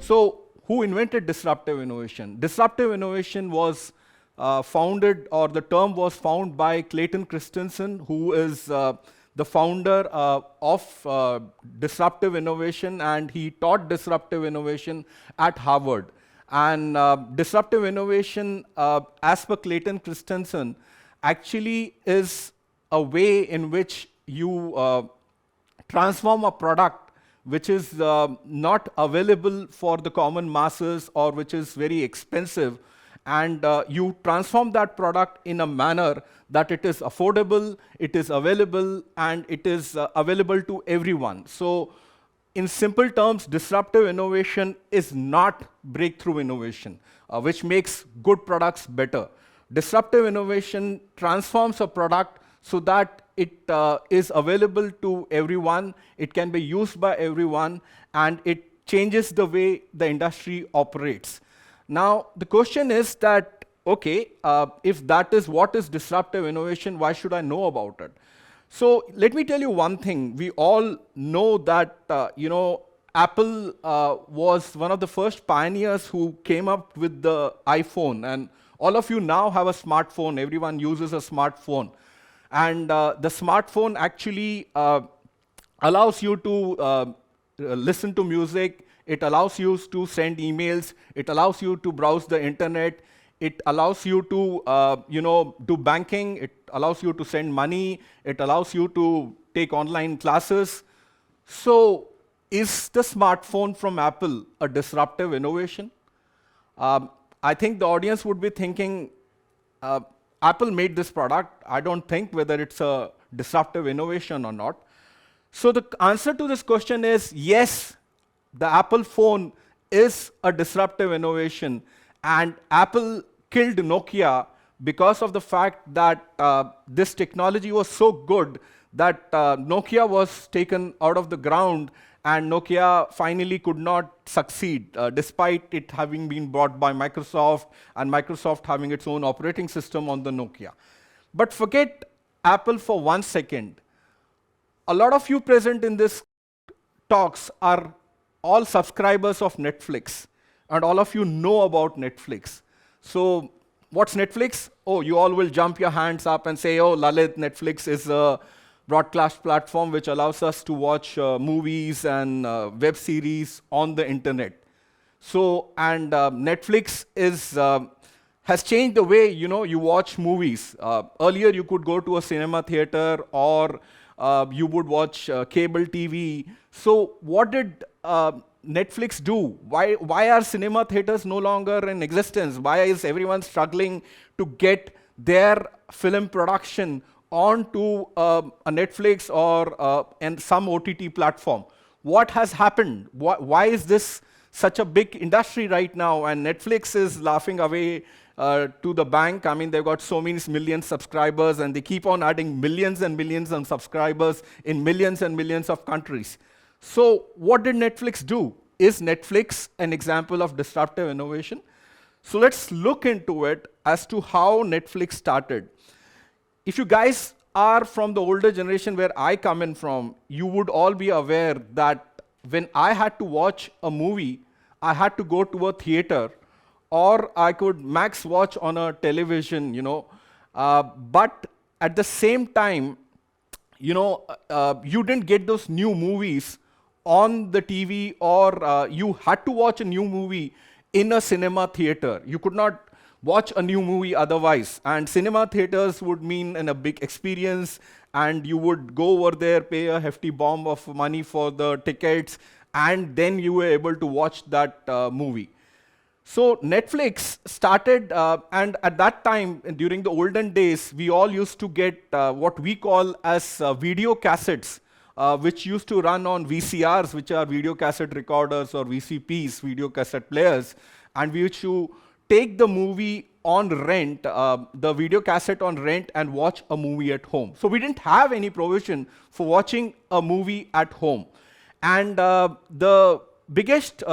So who invented disruptive innovation? Disruptive innovation was founded, or the term was found by Clayton Christensen, who is the founder of disruptive innovation, and he taught disruptive innovation at Harvard. And disruptive innovation, as per Clayton Christensen, actually is a way in which you transform a product which is not available for the common masses or which is very expensive, and you transform that product in a manner that it is affordable, it is available, and it is available to everyone. So in simple terms, disruptive innovation is not breakthrough innovation, which makes good products better. Disruptive innovation transforms a product so that it is available to everyone, it can be used by everyone, and it changes the way the industry operates. Now, the question is that, okay, if that is what is disruptive innovation, why should I know about it? So let me tell you one thing. We all know that Apple was one of the first pioneers who came up with the iPhone, and all of you now have a smartphone. Everyone uses a smartphone. And the smartphone actually allows you to listen to music, it allows you to send emails, it allows you to browse the internet, it allows you to do banking, it allows you to send money, it allows you to take online classes. So is the smartphone from Apple a disruptive innovation? I think the audience would be thinking, Apple made this product. I don't think whether it's a disruptive innovation or not. So the answer to this question is yes, the Apple phone is a disruptive innovation, and Apple killed Nokia because of the fact that this technology was so good that Nokia was taken out of the ground, and Nokia finally could not succeed, despite it having been bought by Microsoft, and Microsoft having its own operating system on the Nokia. But forget Apple for 1 second. A lot of you present in this talks are all subscribers of Netflix, and all of you know about Netflix. So what's Netflix? Oh, you all will jump your hands up and say, oh, Lalit, Netflix is a broadcast platform which allows us to watch movies and web series on the internet. So, and Netflix has changed the way you watch movies. Earlier, you could go to a cinema theater, or you would watch cable TV. So, what did Netflix do? Why are cinema theaters no longer in existence? Why is everyone struggling to get their film production onto a Netflix or and some OTT platform? What has happened? Why is this such a big industry right now? And Netflix is laughing away to the bank. I mean, they've got so many million subscribers, and they keep on adding millions and millions of subscribers in millions and millions of countries. So what did Netflix do? Is Netflix an example of disruptive innovation? So let's look into it as to how Netflix started. If you guys are from the older generation where I come in from, you would all be aware that when I had to watch a movie, I had to go to a theater, or I could max watch on a television, but at the same time, you didn't get those new movies on the TV, or you had to watch a new movie in a cinema theater. You could not watch a new movie otherwise. And cinema theaters would mean a big experience, and you would go over there, pay a hefty bomb of money for the tickets, and then you were able to watch that movie. So Netflix started, and at that time, during the olden days, we all used to get what we call as video cassettes, which used to run on VCRs, which are video cassette recorders, or VCPs, video cassette players, and we used to take the movie on rent, the video cassette on rent, and watch a movie at home. So we didn't have any provision for watching a movie at home. And the biggest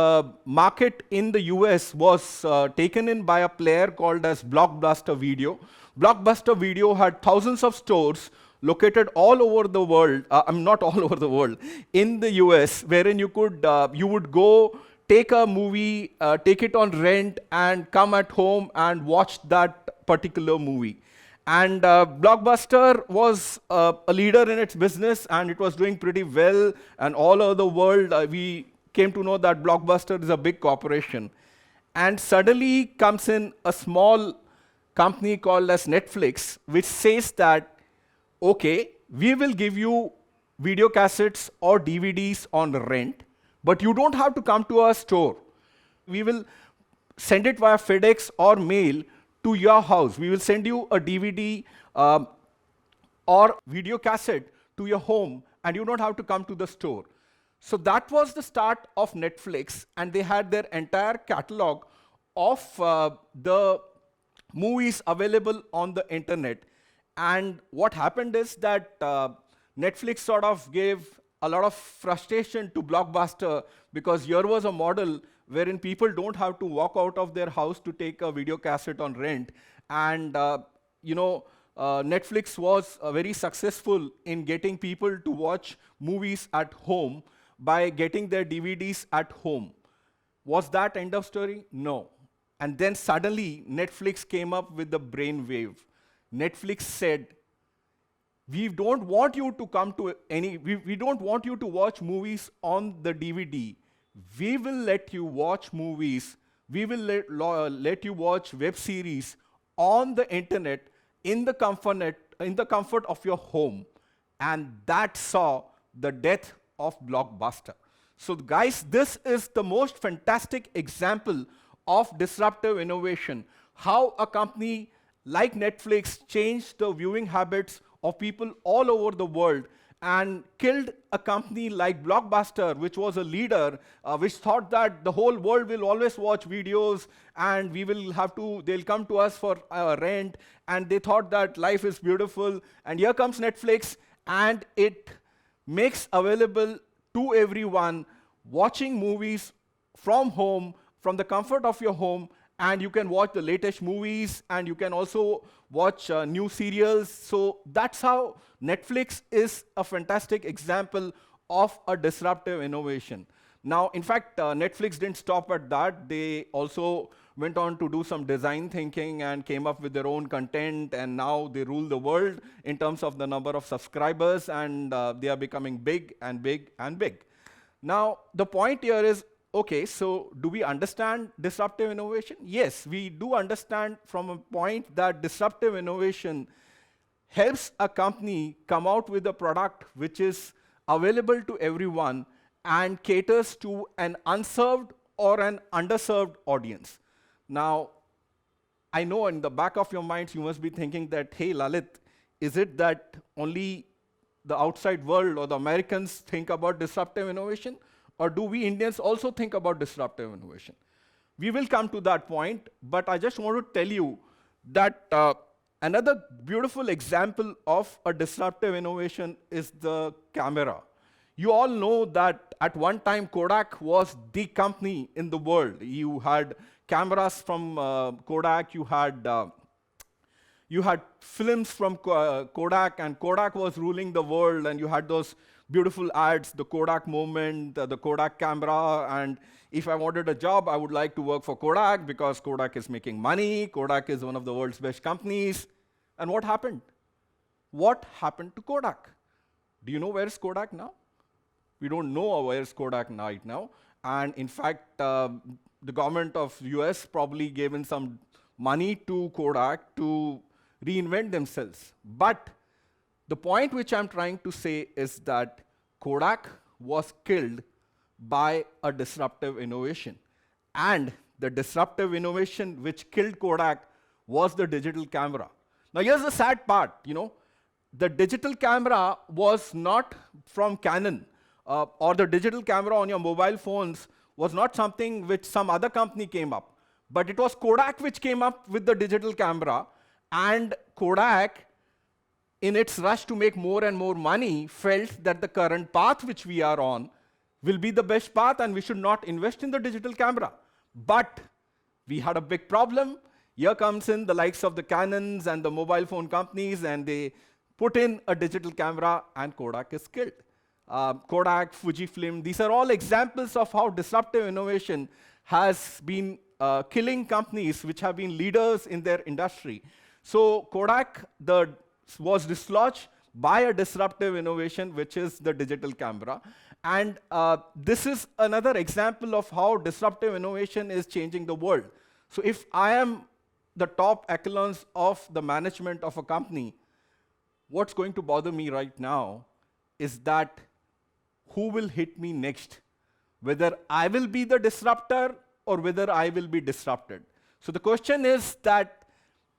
market in the US was taken in by a player called as Blockbuster Video. Blockbuster Video had thousands of stores located all over the world, not all over the world, in the US, wherein you would go take a movie, take it on rent, and come at home and watch that particular movie. And Blockbuster was a leader in its business, and it was doing pretty well. And all over the world, we came to know that Blockbuster is a big corporation. And suddenly comes in a small company called as Netflix, which says that, okay, we will give you video cassettes or DVDs on rent, but you don't have to come to our store. We will send it via FedEx or mail to your house. We will send you a DVD or video cassette to your home, and you don't have to come to the store. So that was the start of Netflix, and they had their entire catalog of the movies available on the internet. And what happened is that Netflix sort of gave a lot of frustration to Blockbuster, because here was a model wherein people don't have to walk out of their house to take a video cassette on rent. And Netflix was very successful in getting people to watch movies at home by getting their DVDs at home. Was that end of story? No. And then suddenly, Netflix came up with the brainwave. Netflix said, we don't want you to come to we don't want you to watch movies on the DVD. We will let you watch movies. We will let you watch web series on the internet in the comfort of your home. And that saw the death of Blockbuster. So guys, this is the most fantastic example of disruptive innovation. How a company like Netflix changed the viewing habits of people all over the world and killed a company like Blockbuster, which was a leader, which thought that the whole world will always watch videos and they'll come to us for rent, and they thought that life is beautiful. And here comes Netflix, and it makes available to everyone watching movies from home, from the comfort of your home, and you can watch the latest movies, and you can also watch new serials. So that's how Netflix is a fantastic example of a disruptive innovation. Now, in fact, Netflix didn't stop at that. They also went on to do some design thinking and came up with their own content, and now they rule the world in terms of the number of subscribers, and they are becoming big and big and big. Now, the point here is, okay, so do we understand disruptive innovation? Yes, we do understand from a point that disruptive innovation helps a company come out with a product which is available to everyone and caters to an unserved or an underserved audience. Now, I know in the back of your minds you must be thinking that, hey, Lalit, is it that only the outside world or the Americans think about disruptive innovation? Or do we Indians also think about disruptive innovation? We will come to that point, but I just want to tell you that another beautiful example of a disruptive innovation is the camera. You all know that at one time Kodak was the company in the world. You had cameras from Kodak, you had films from Kodak, and Kodak was ruling the world, and you had those beautiful ads, the Kodak moment, the Kodak camera, and if I wanted a job, I would like to work for Kodak because Kodak is making money, Kodak is one of the world's best companies. And what happened? What happened to Kodak? Do you know where is Kodak now? We don't know where is Kodak right now. And in fact, the government of US probably gave in some money to Kodak to reinvent themselves. But the point which I'm trying to say is that Kodak was killed by a disruptive innovation. And the disruptive innovation which killed Kodak was the digital camera. Now here's the sad part, the digital camera was not from Canon, or the digital camera on your mobile phones was not something which some other company came up, but it was Kodak which came up with the digital camera, and Kodak, in its rush to make more and more money, felt that the current path which we are on will be the best path and we should not invest in the digital camera. But we had a big problem. Here comes in the likes of the Canons and the mobile phone companies, and they put in a digital camera, and Kodak is killed. Kodak, Fujifilm. These are all examples of how disruptive innovation has been killing companies which have been leaders in their industry. So Kodak was dislodged by a disruptive innovation, which is the digital camera. And this is another example of how disruptive innovation is changing the world. So if I am the top echelons of the management of a company, what's going to bother me right now is that who will hit me next? Whether I will be the disruptor or whether I will be disrupted. So the question is that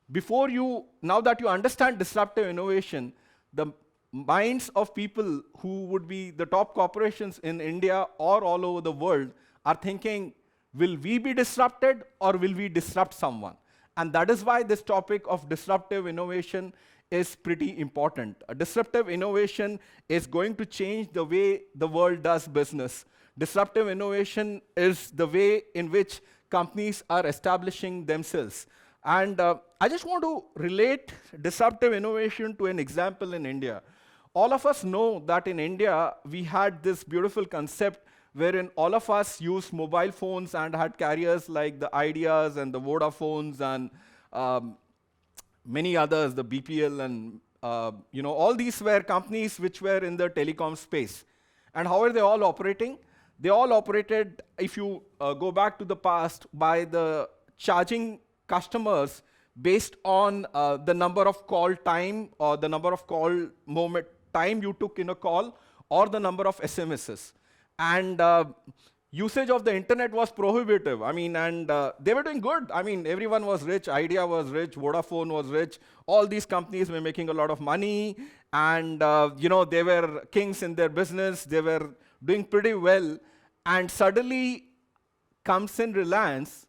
now that you understand disruptive innovation, the minds of people who would be the top corporations in India or all over the world are thinking, will we be disrupted or will we disrupt someone? And that is why this topic of disruptive innovation is pretty important. A disruptive innovation is going to change the way the world does business. Disruptive innovation is the way in which companies are establishing themselves. And I just want to relate disruptive innovation to an example in India. All of us know that in India, we had this beautiful concept wherein all of us used mobile phones and had carriers like the Ideas and the Vodafones and many others, the BPL and all these were companies which were in the telecom space. And how are they all operating? They all operated, if you go back to the past, by the charging customers based on the number of call time or the number of call moment time you took in a call or the number of SMSs. And usage of the internet was prohibitive. I mean, and they were doing good. I mean, everyone was rich. Idea was rich. Vodafone was rich. All these companies were making a lot of money. And, they were kings in their business. They were doing pretty well. And suddenly comes in Reliance,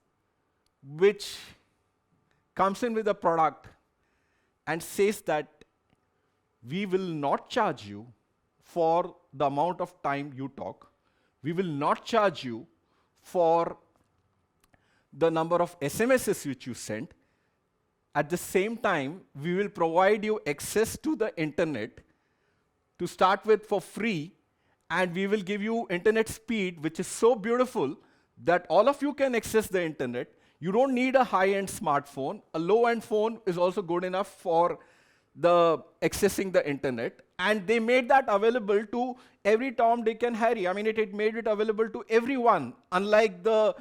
which comes in with a product and says that we will not charge you for the amount of time you talk. We will not charge you for the number of SMSs which you sent. At the same time, we will provide you access to the internet to start with for free, and we will give you internet speed, which is so beautiful that all of you can access the internet. You don't need a high-end smartphone. A low-end phone is also good enough for accessing the internet. And they made that available to every Tom, Dick, and Harry. I mean, it made it available to everyone, unlike the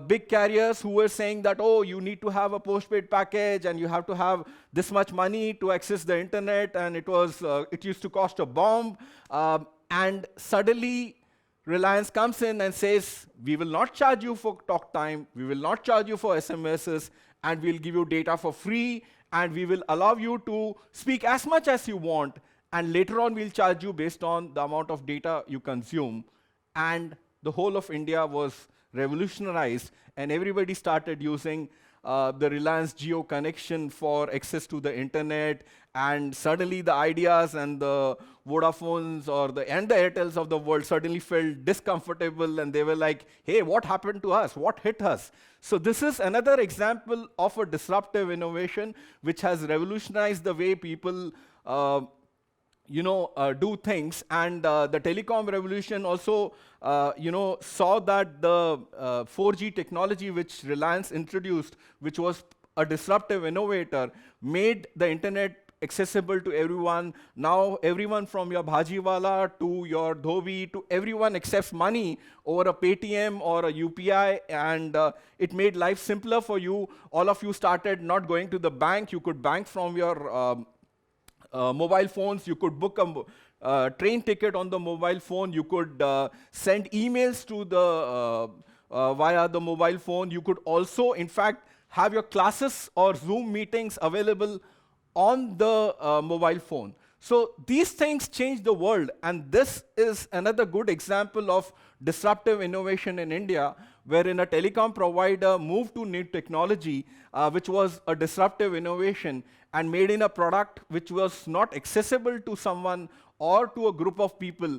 big carriers who were saying that, oh, you need to have a postpaid package and you have to have this much money to access the internet, and it used to cost a bomb. And suddenly, Reliance comes in and says, we will not charge you for talk time, we will not charge you for SMSs, and we'll give you data for free, and we will allow you to speak as much as you want, and later on we'll charge you based on the amount of data you consume. And the whole of India was revolutionized, and everybody started using the Reliance Jio connection for access to the internet, and suddenly the Ideas and the Vodafones and the Airtels of the world suddenly felt discomfortable, and they were like, hey, what happened to us? What hit us? So this is another example of a disruptive innovation which has revolutionized the way people do things. And the telecom revolution also, saw that the 4G technology which Reliance introduced, which was a disruptive innovator, made the internet accessible to everyone. Now everyone from your bhajiwala to your dhobi to everyone accepts money over a Paytm or a UPI, and it made life simpler for you. All of you started not going to the bank. You could bank from your mobile phones. You could book a train ticket on the mobile phone. You could send emails to via the mobile phone. You could also, in fact, have your classes or Zoom meetings available on the mobile phone. So these things change the world, and this is another good example of disruptive innovation in India, wherein a telecom provider moved to new technology, which was a disruptive innovation, and made in a product which was not accessible to someone or to a group of people.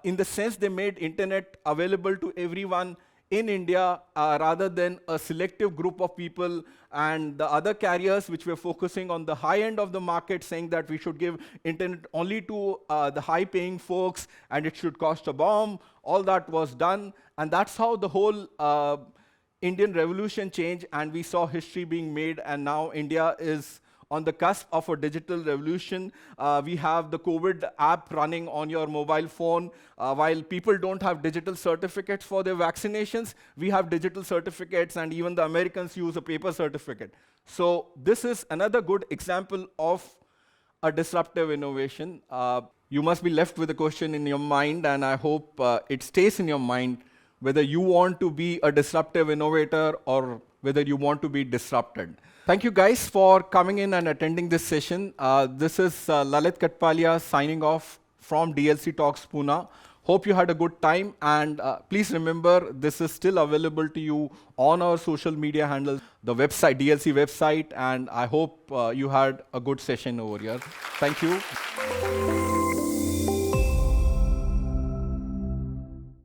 In the sense, they made internet available to everyone in India rather than a selective group of people, and the other carriers which were focusing on the high end of the market, saying that we should give internet only to the high paying folks and it should cost a bomb. All that was done, and that's how the whole Indian revolution changed, and we saw history being made, and now India is on the cusp of a digital revolution. We have the COVID app running on your mobile phone. While people don't have digital certificates for their vaccinations, we have digital certificates, and even the Americans use a paper certificate. So this is another good example of a disruptive innovation. You must be left with a question in your mind, and I hope it stays in your mind whether you want to be a disruptive innovator or whether you want to be disrupted. Thank you guys for coming in and attending this session. This is Lalit Kathpalia signing off from DLC Talks Pune. Hope you had a good time, and please remember this is still available to you on our social media handles, the website, DLC website, and I hope you had a good session over here. Thank you.